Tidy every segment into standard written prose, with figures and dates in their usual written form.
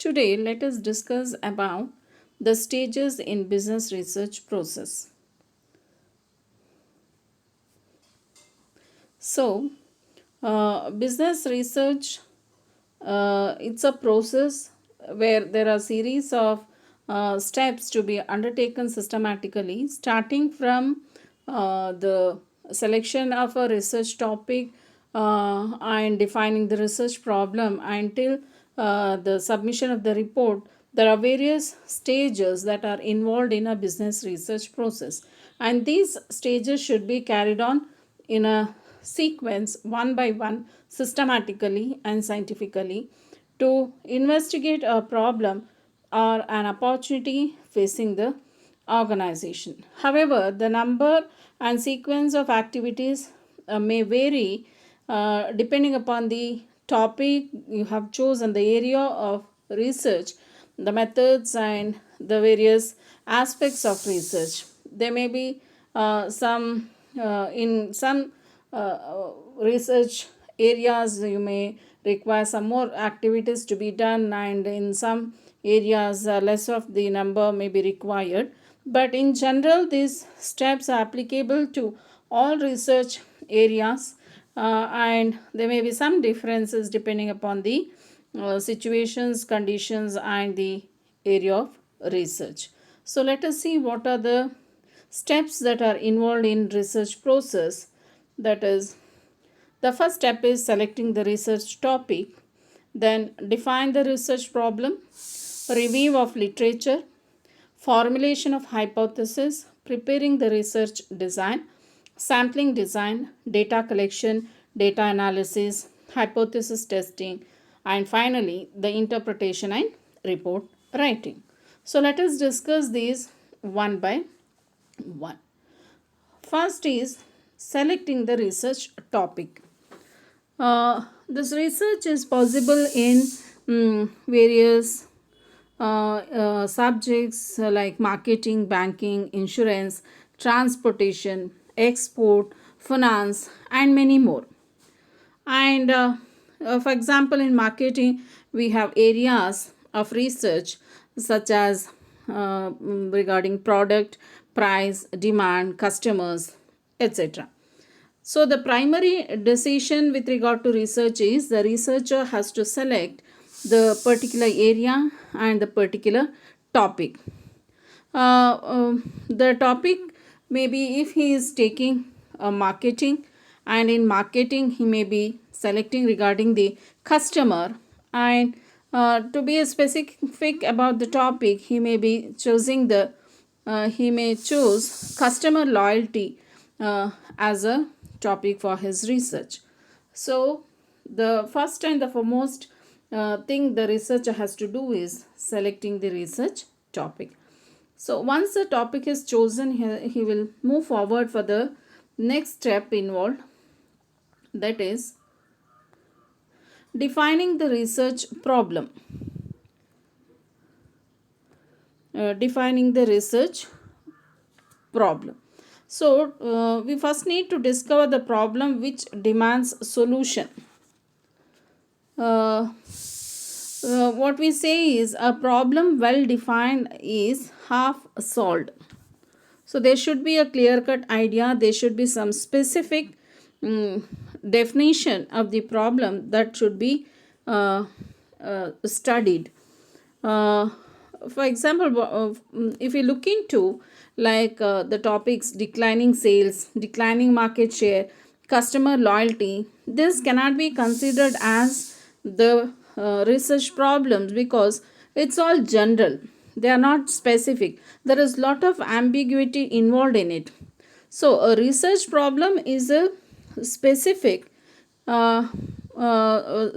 Today, let us discuss about the stages in business research process. So, business research it's a process where there are series of steps to be undertaken systematically, starting from the selection of a research topic and defining the research problem until the submission of the report. There are various stages that are involved in a business research process, and these stages should be carried on in a sequence one by one, systematically and scientifically, to investigate a problem or an opportunity facing the organization. However, the number and sequence of activities may vary depending upon the topic you have chosen, the area of research, the methods, and the various aspects of research. There may be some in some research areas you may require some more activities to be done, and in some areas less of the number may be required, but in general these steps are applicable to all research areas, and there may be some differences depending upon the situations, conditions, and the area of research. So let us see what are the steps that are involved in research process. That is, the first step is selecting the research topic, then define the research problem, review of literature, formulation of hypothesis, preparing the research design, sampling design, data collection, data analysis, hypothesis testing, and finally the interpretation and report writing. So let us discuss these one by one. First is selecting the research topic. This research is possible in various subjects like marketing, banking, insurance, transportation, export, finance, and many more. And for example, in marketing, we have areas of research such as regarding product, price, demand, customers, etc. So, the primary decision with regard to research is the researcher has to select the particular area and the particular topic. The topic maybe if he is taking marketing, and in marketing he may be selecting regarding the customer, and to be specific about the topic he may be choosing the he may choose customer loyalty as a topic for his research. So the first and the foremost thing the researcher has to do is selecting the research topic. So once the topic is chosen, he will move forward for the next step involved, that is defining the research problem. Defining the research problem. So we first need to discover the problem which demands solution. What we say is a problem well defined is half solved. So there should be a clear cut idea, there should be some specific definition of the problem that should be studied. For example, if you look into like the topics declining sales, declining market share, customer loyalty, this cannot be considered as the research problems because it's all general, they are not specific, there is lot of ambiguity involved in it. So a research problem is a specific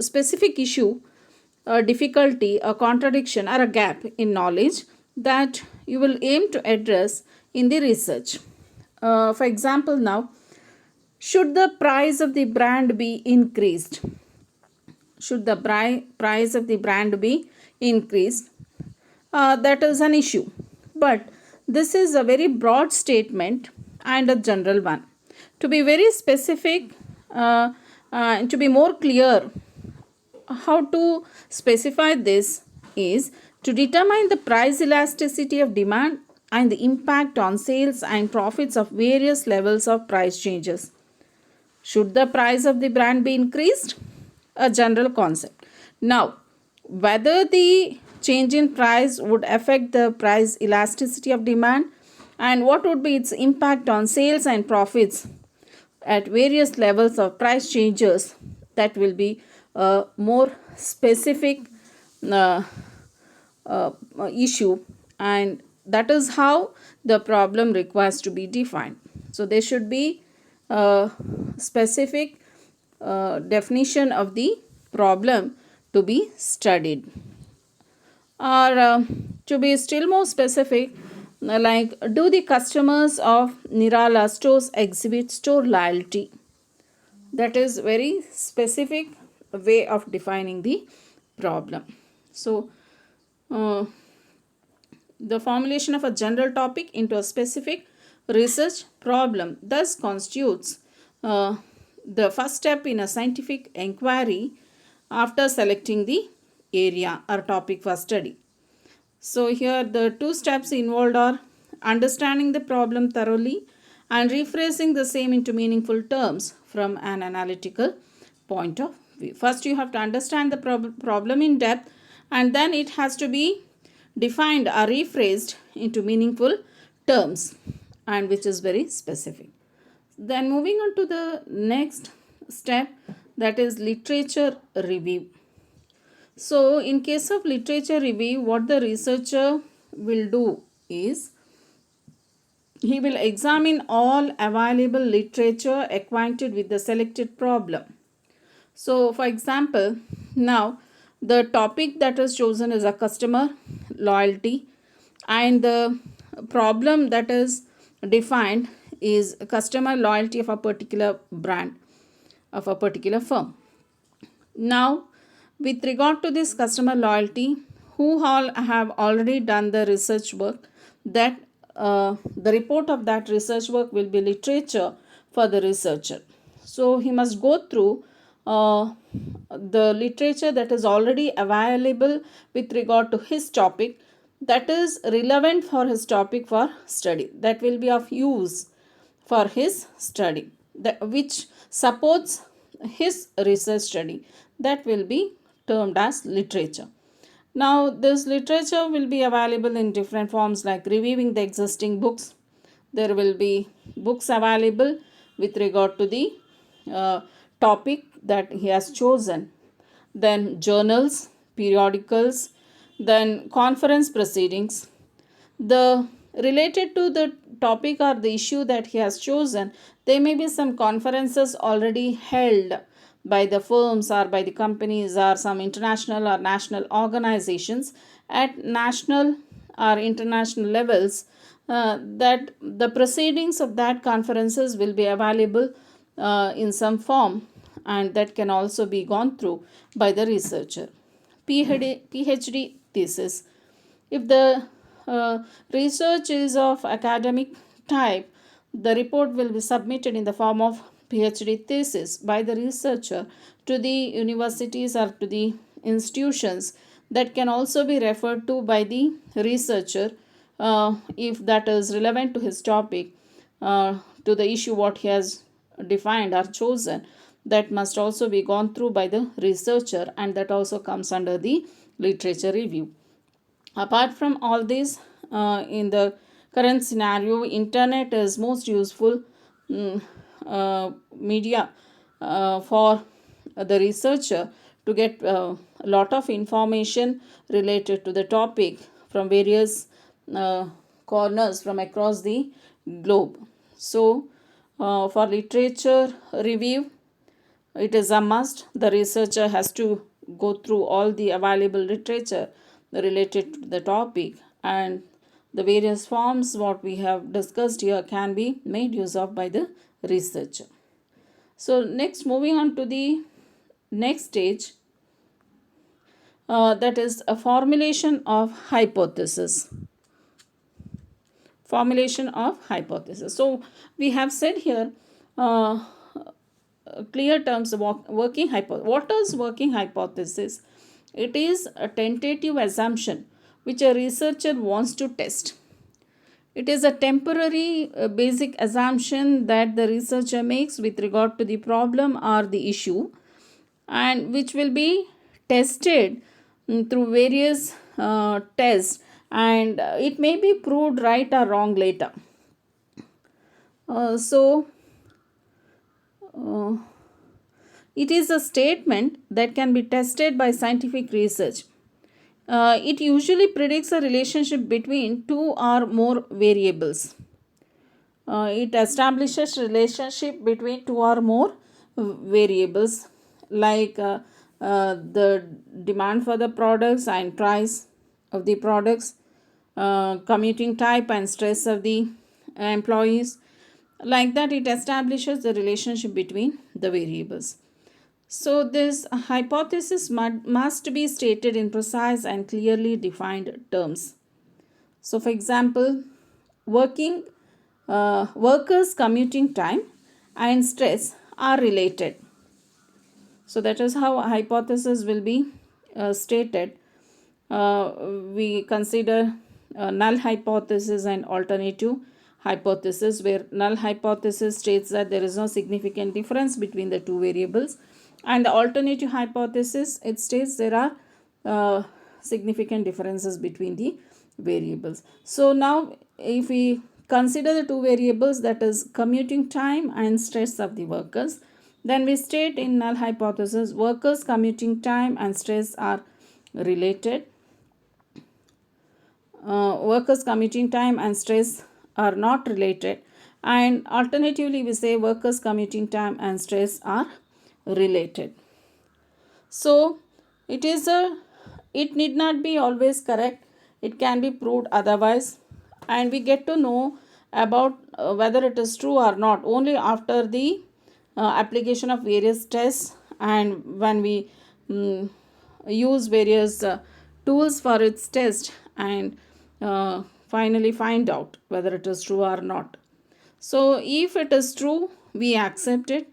specific issue, a difficulty, a contradiction, or a gap in knowledge that you will aim to address in the research. For example, now, should the price of the brand be increased? Should the price of the brand be increased? That is an issue. But this is a very broad statement and a general one. To be very specific, to be more clear, how to specify this, is to determine the price elasticity of demand and the impact on sales and profits of various levels of price changes. Should the price of the brand be increased? A general concept. Now, whether the change in price would affect the price elasticity of demand and what would be its impact on sales and profits at various levels of price changes, that will be a more specific uh, issue, and that is how the problem requires to be defined. So there should be a specific definition of the problem to be studied. Or to be still more specific, like, do the customers of Nirala stores exhibit store loyalty? That is very specific way of defining the problem. So the formulation of a general topic into a specific research problem thus constitutes the first step in a scientific inquiry after selecting the area or topic for study. So here the two steps involved are understanding the problem thoroughly and rephrasing the same into meaningful terms from an analytical point of view. First you have to understand the problem in depth, and then it has to be defined or rephrased into meaningful terms, and which is very specific. Then moving on to the next step, that is literature review. So in case of literature review, what the researcher will do is he will examine all available literature acquainted with the selected problem. So for example, now the topic that is chosen is a customer loyalty, and the problem that is defined is customer loyalty of a particular brand, of a particular firm. Now, with regard to this customer loyalty, who all have already done the research work, that the report of that research work will be literature for the researcher. So he must go through the literature that is already available with regard to his topic, that is relevant for his topic for study, that will be of use for his study, which supports his research study, that will be termed as literature. Now this literature will be available in different forms, like reviewing the existing books. There will be books available with regard to the topic that he has chosen, then journals, periodicals, then conference proceedings. The related to the topic or the issue that he has chosen, there may be some conferences already held by the firms or by the companies or some international or national organizations at national or international levels, that the proceedings of that conferences will be available in some form, and that can also be gone through by the researcher. PhD thesis. If the research is of academic type, the report will be submitted in the form of PhD thesis by the researcher to the universities or to the institutions, that can also be referred to by the researcher if that is relevant to his topic, to the issue what he has defined or chosen, that must also be gone through by the researcher, and that also comes under the literature review. Apart from all this, in the current scenario, internet is most useful media for the researcher to get a lot of information related to the topic from various corners from across the globe. So for literature review, it is a must. The researcher has to go through all the available literature related to the topic, and the various forms what we have discussed here can be made use of by the researcher. So next, moving on to the next stage, that is a formulation of hypothesis. Formulation of hypothesis. So we have said here clear terms, working hypothesis. What is working hypothesis? It is a tentative assumption which a researcher wants to test. It is a temporary basic assumption that the researcher makes with regard to the problem or the issue, and which will be tested through various tests, and it may be proved right or wrong later. So, it is a statement that can be tested by scientific research. It usually predicts a relationship between two or more variables. It establishes relationship between two or more variables, like the demand for the products and price of the products, commuting type and stress of the employees. Like that, it establishes the relationship between the variables. So, this hypothesis must be stated in precise and clearly defined terms. So, for example, workers' commuting time and stress are related. So, that is how a hypothesis will be stated. We consider null hypothesis and alternative hypothesis, where null hypothesis states that there is no significant difference between the two variables, and the alternative hypothesis, it states there are significant differences between the variables. So now if we consider the two variables, that is commuting time and stress of the workers, then we state in null hypothesis workers' commuting time and stress are related. Workers' commuting time and stress are not related, and alternatively we say workers' commuting time and stress are related. So it need not be always correct, it can be proved otherwise, and we get to know about whether it is true or not only after the application of various tests, and when we use various tools for its test, and finally find out whether it is true or not. So if it is true, we accept it.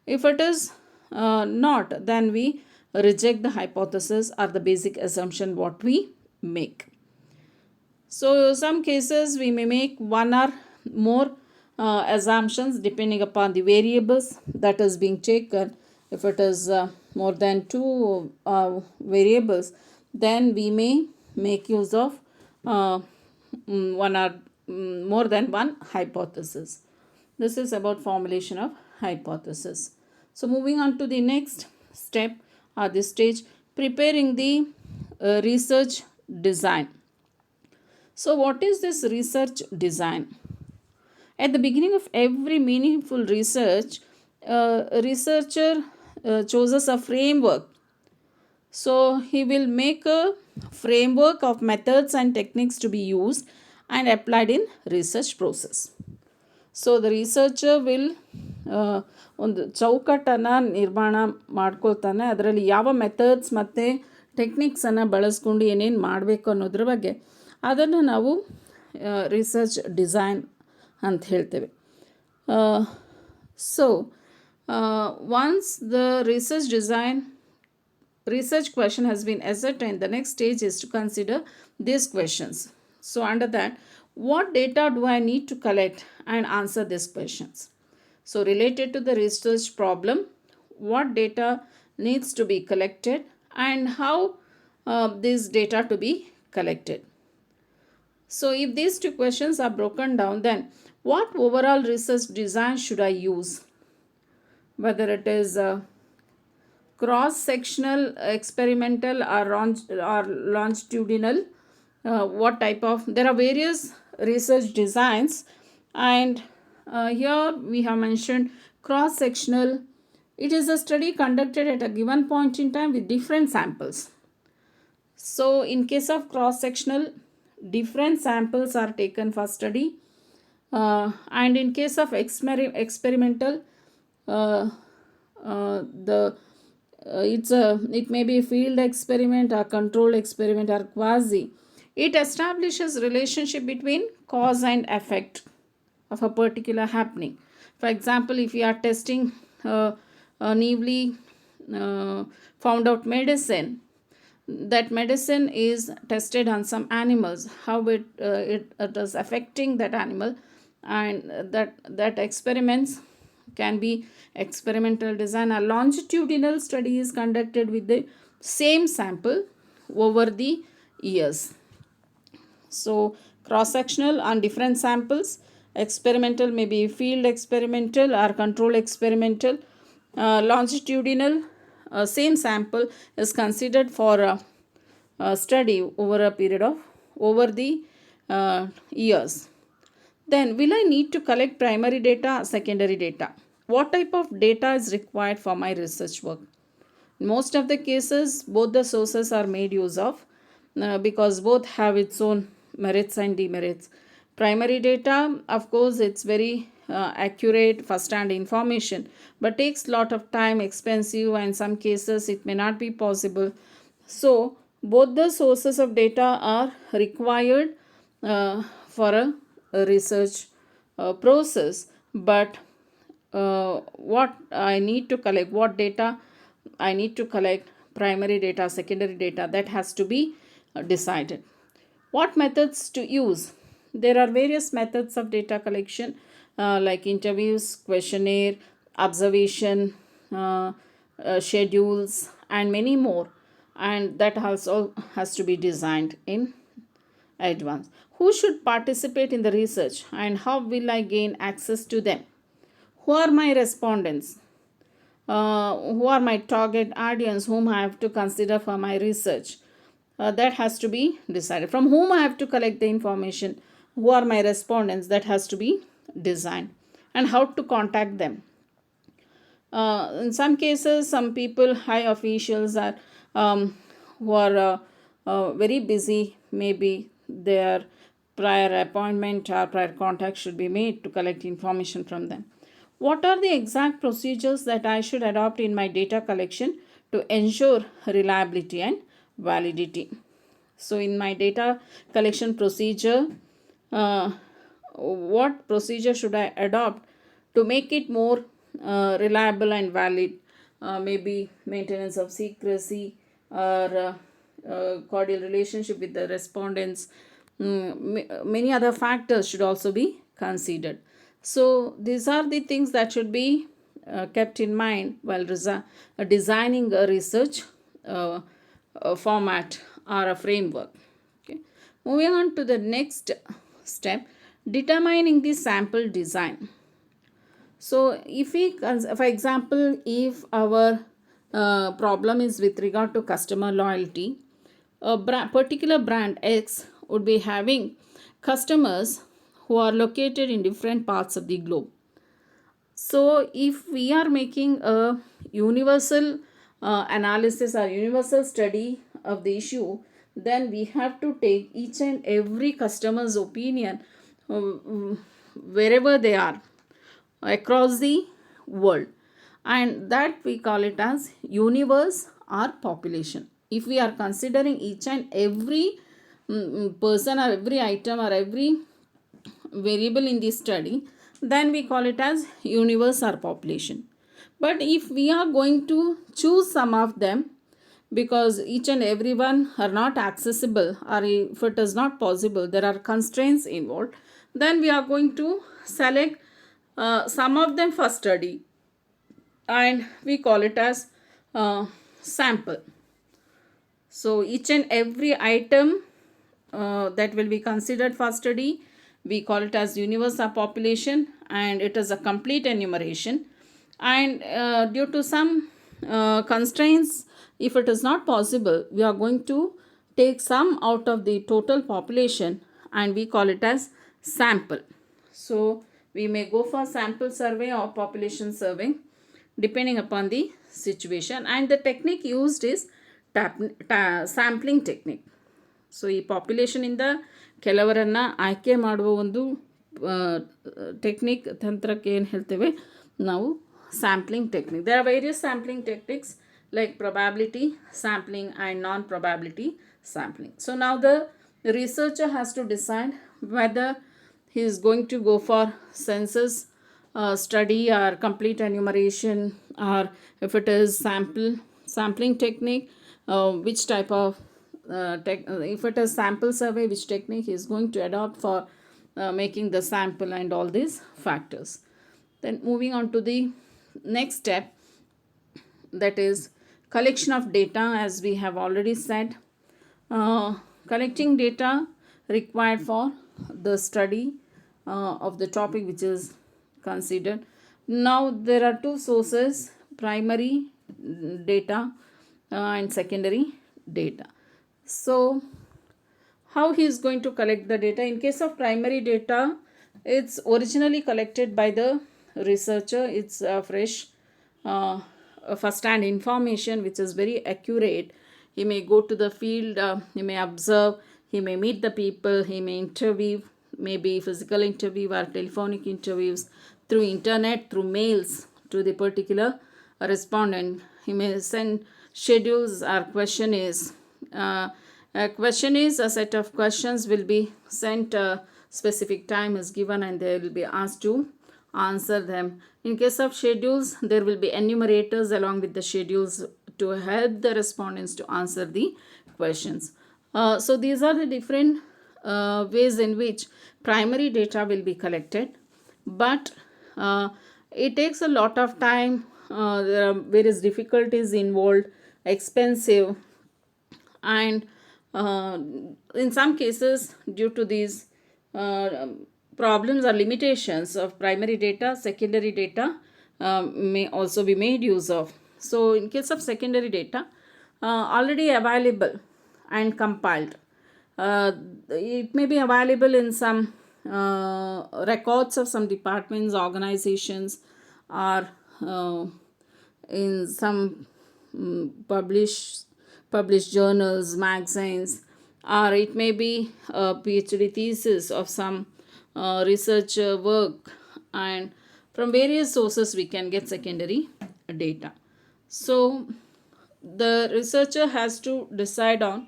If it is not, then we reject the hypothesis or the basic assumption what we make. So some cases we may make one or more assumptions depending upon the variables that is being taken. If it is more than two variables, then we may make use of one or more than one hypothesis. This is about formulation of hypothesis. So moving on to the next step or this stage, preparing the research design. So what is this research design? At the beginning of every meaningful research, a researcher chooses a framework. So he will make a framework of methods and techniques to be used and applied in research process. So the researcher will ಒಂದು ಚೌಕಟ್ಟನ್ನು ನಿರ್ಮಾಣ ಮಾಡ್ಕೊಳ್ತಾನೆ, ಅದರಲ್ಲಿ ಯಾವ methods ಮತ್ತು ಟೆಕ್ನಿಕ್ಸನ್ನು ಬಳಸ್ಕೊಂಡು ಏನೇನು ಮಾಡಬೇಕು ಅನ್ನೋದ್ರ ಬಗ್ಗೆ ಅದನ್ನು ನಾವು ರಿಸರ್ಚ್ ಡಿಸೈನ್ ಅಂತ ಹೇಳ್ತೇವೆ. So once the research question has been ascertained, the next stage is to consider these questions. So under that, what data do I need to collect and answer these questions? So related to the research problem, what data needs to be collected and how this data to be collected. So if these two questions are broken down, then what overall research design should I use? Whether it is cross-sectional, experimental or longitudinal, what type of, there are various research designs, and here we have mentioned cross-sectional. It is a study conducted at a given point in time with different samples. So in case of cross-sectional, different samples are taken for study, and in case of experimental, it may be a field experiment or controlled experiment or quasi. It establishes relationship between cause and effect of a particular happening. For example, if you are testing a newly found out medicine, that medicine is tested on some animals, how it is affecting that animal, and that experiments can be experimental design. A longitudinal study is conducted with the same sample over the years. So cross-sectional on different samples, experimental may be field experimental or control experimental. Longitudinal, same sample is considered for a study over a period of over the years. Then, will I need to collect primary data, secondary data? What type of data is required for my research work? In most of the cases, both the sources are made use of because both have its own merits and demerits. Primary data, of course, it's very accurate first-hand information, but takes lot of time, expensive, and in some cases it may not be possible. So, both the sources of data are required for a research process, but what I need to collect, what data I need to collect, primary data, secondary data, that has to be decided. What methods to use? There are various methods of data collection like interviews, questionnaire, observation, schedules, and many more. And that also has to be designed in advance. Who should participate in the research and how will I gain access to them? Who are my respondents? Who are my target audience whom I have to consider for my research? That has to be decided. From whom I have to collect the information? Who are my respondents? That has to be designed. And how to contact them? In some cases, some people, high officials, are who are very busy. Maybe their prior appointment or prior contact should be made to collect information from them. What are the exact procedures that I should adopt in my data collection to ensure reliability and validity? So, in my data collection procedure, what procedure should I adopt to make it more reliable and valid? Maybe maintenance of secrecy or cordial relationship with the respondents. Many other factors should also be considered. So, these are the things that should be kept in mind while designing a research format or a framework. Okay. Moving on to the next step, determining the sample design. So, if we, for example, if our problem is with regard to customer loyalty, a particular brand X would be having customers who are located in different parts of the globe. So, if we are making a universal analysis or universal study of the issue, then we have to take each and every customer's opinion wherever they are across the world, and that we call it as universe or population. If we are considering each and every person or every item or every variable in this study, then we call it as universe or population. But if we are going to choose some of them, because each and every one are not accessible, or if it is not possible, there are constraints involved, then we are going to select some of them for study, and we call it as sample. So each and every item that will be considered for study, we call it as universe or population, and it is a complete enumeration. And due to some constraints, if it is not possible, we are going to take some out of the total population, and we call it as sample. So we may go for sample survey or population survey depending upon the situation, and the technique used is sampling technique. So ಈ ಪಾಪ್ಯುಲೇಷನಿಂದ ಕೆಲವರನ್ನು ಆಯ್ಕೆ ಮಾಡುವ ಒಂದು technique, ತಂತ್ರಕ್ಕೆ ಏನು ಹೇಳ್ತೇವೆ ನಾವು, sampling technique. There are various sampling techniques like probability sampling and non-probability sampling. So now the researcher has to decide whether he is going to go for census study or complete enumeration, or if it is sampling technique, which type of if it is sample survey, which technique he is going to adopt for making the sample and all these factors. Then moving on to the next step, that is collection of data. As we have already said, collecting data required for the study of the topic which is considered. Now there are two sources: primary data and secondary data. So how he is going to collect the data? In case of primary data, it's originally collected by the researcher. It's fresh first hand information which is very accurate. He may go to the field, he may observe, he may meet the people, he may interview, maybe physical interview or telephonic interviews, through internet, through mails to the particular respondent. He may send schedules or questionnaires. A set of questions will be sent, specific time is given and they will be asked to answer them. In case of schedules, there will be enumerators along with the schedules to help the respondents to answer the questions. So these are the different ways in which primary data will be collected, but it takes a lot of time. There are various difficulties involved, expensive, and in some cases, due to these problems or limitations of primary data, secondary data may also be made use of. So in case of secondary data, already available and compiled, it may be available in some records of some departments, organizations, or in some published journals, magazines, or it may be a PhD thesis of some research work, and from various sources we can get secondary data. So the researcher has to decide on,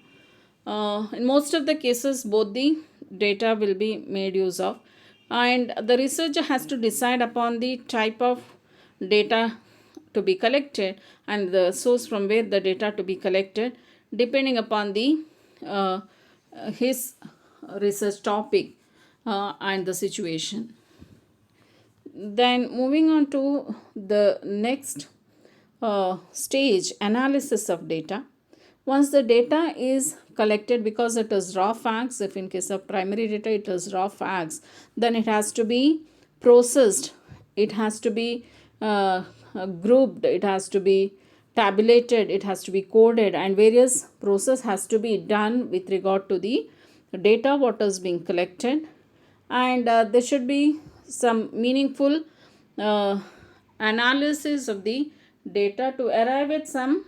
in most of the cases both the data will be made use of, and the researcher has to decide upon the type of data to be collected and the source from where the data to be collected, depending upon the his research topic and the situation. Then moving on to the next stage, analysis of data. Once the data is collected, because it is raw facts, if in case of primary data it is raw facts, then it has to be processed, it has to be grouped, it has to be tabulated, it has to be coded, and various process has to be done with regard to the data what is being collected. And there should be some meaningful analysis of the data to arrive at some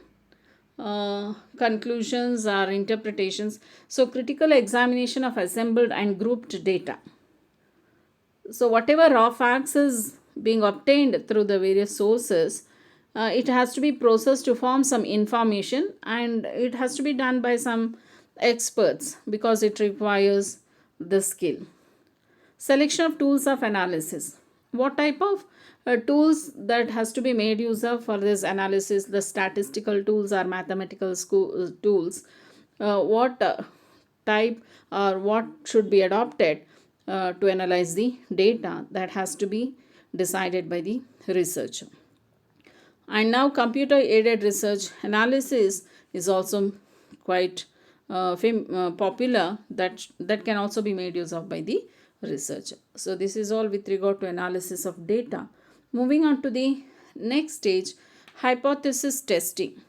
conclusions or interpretations. So critical examination of assembled and grouped data. So whatever raw facts is being obtained through the various sources, it has to be processed to form some information, and it has to be done by some experts because it requires the skill. Selection of tools of analysis. What type of tools that has to be made use of for this analysis? The statistical tools or mathematical tools. What type or what should be adopted to analyze the data, that has to be decided by the researcher. And now computer aided research analysis is also quite popular, that can also be made use of by the researcher. So this is all with regard to analysis of data. Moving on to the next stage, hypothesis testing.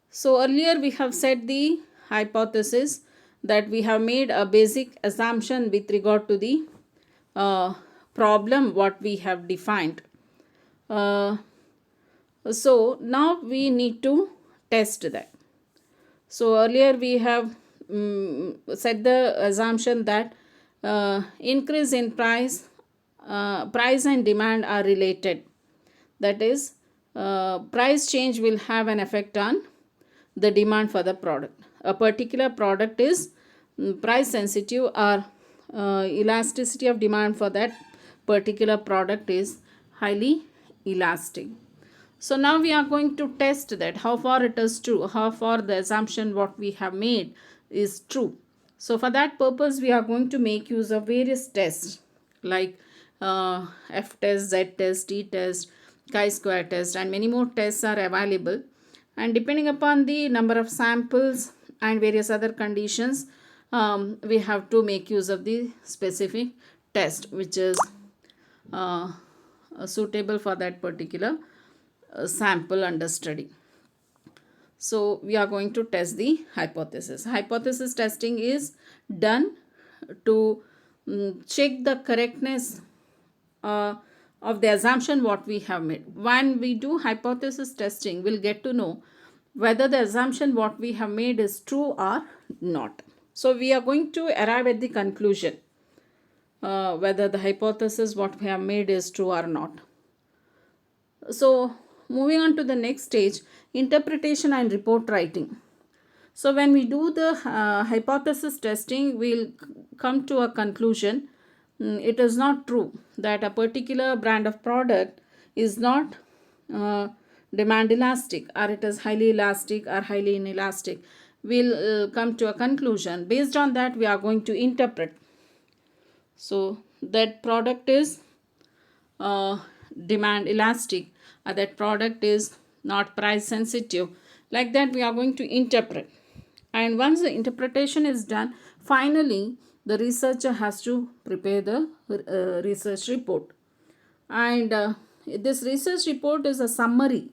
So earlier we have said the hypothesis, that we have made a basic assumption with regard to the problem what we have defined. So now we need to test that. So earlier we have set the assumption that increase in price and demand are related. That is, price change will have an effect on the demand for the product. A particular product is price sensitive, or elasticity of demand for that particular product is highly elastic. So now we are going to test that how far it is true, how far the assumption what we have made is true. So for that purpose, we are going to make use of various tests like F test, Z test, T test, chi-square test, and many more tests are available. And depending upon the number of samples and various other conditions, we have to make use of the specific test which is uh, suitable for that particular sample under study. So we are going to test the hypothesis. Hypothesis testing is done to check the correctness uh, of the assumption what we have made. When we do hypothesis testing, we'll get to know whether the assumption what we have made is true or not. So we are going to arrive at the conclusion whether the hypothesis what we have made is true or not. So moving on to the next stage, interpretation and report writing. So when we do the hypothesis testing, we'll come to a conclusion. It is not true that a particular brand of product is not demand elastic, or it is highly elastic or highly inelastic. We'll come to a conclusion. Based on that, we are going to interpret. So that product is demand elastic, or that product is not price sensitive. Like that, we are going to interpret. And once the interpretation is done, finally the researcher has to prepare the research report. And this research report is a summary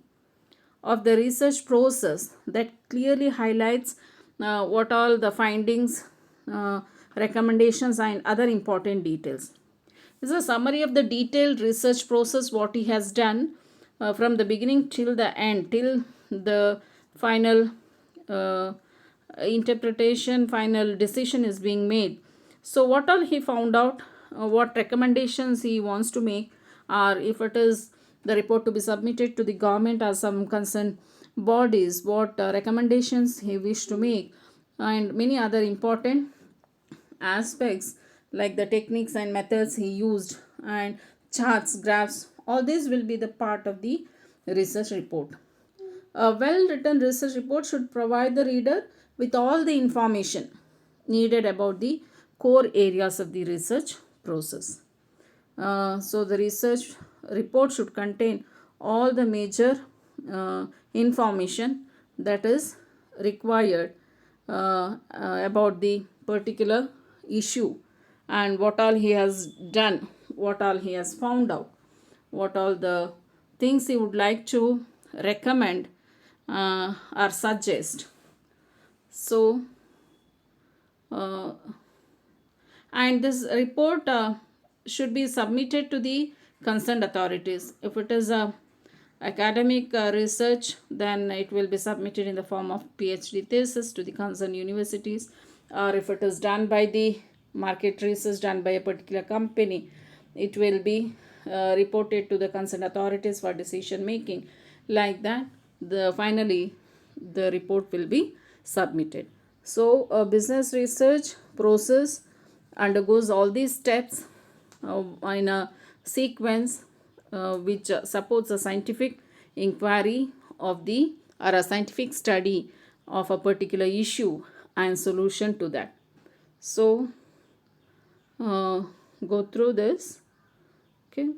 of the research process that clearly highlights what all the findings, recommendations, and other important details. This is a summary of the detailed research process what he has done from the beginning till the end, till the final interpretation, final decision is being made. So what all he found out, what recommendations he wants to make, or if it is the report to be submitted to the government or some concerned bodies, what recommendations he wished to make, and many other important aspects like the techniques and methods he used, and charts, graphs, all this will be the part of the research report. A well written research report should provide the reader with all the information needed about the core areas of the research process. So the research report should contain all the major information that is required about the particular issue, and what all he has done, what all he has found out, what all the things he would like to recommend or suggest. So and this report should be submitted to the concerned authorities. If it is a academic research, then it will be submitted in the form of PhD thesis to the concerned universities, or if it is done by the market research done by a particular company, it will be reported to the concerned authorities for decision making. Like that, finally the report will be submitted. So a business research process undergoes all these steps in a sequence which supports a scientific inquiry of the, or a scientific study of a particular issue and solution to that. So go through this. Okay.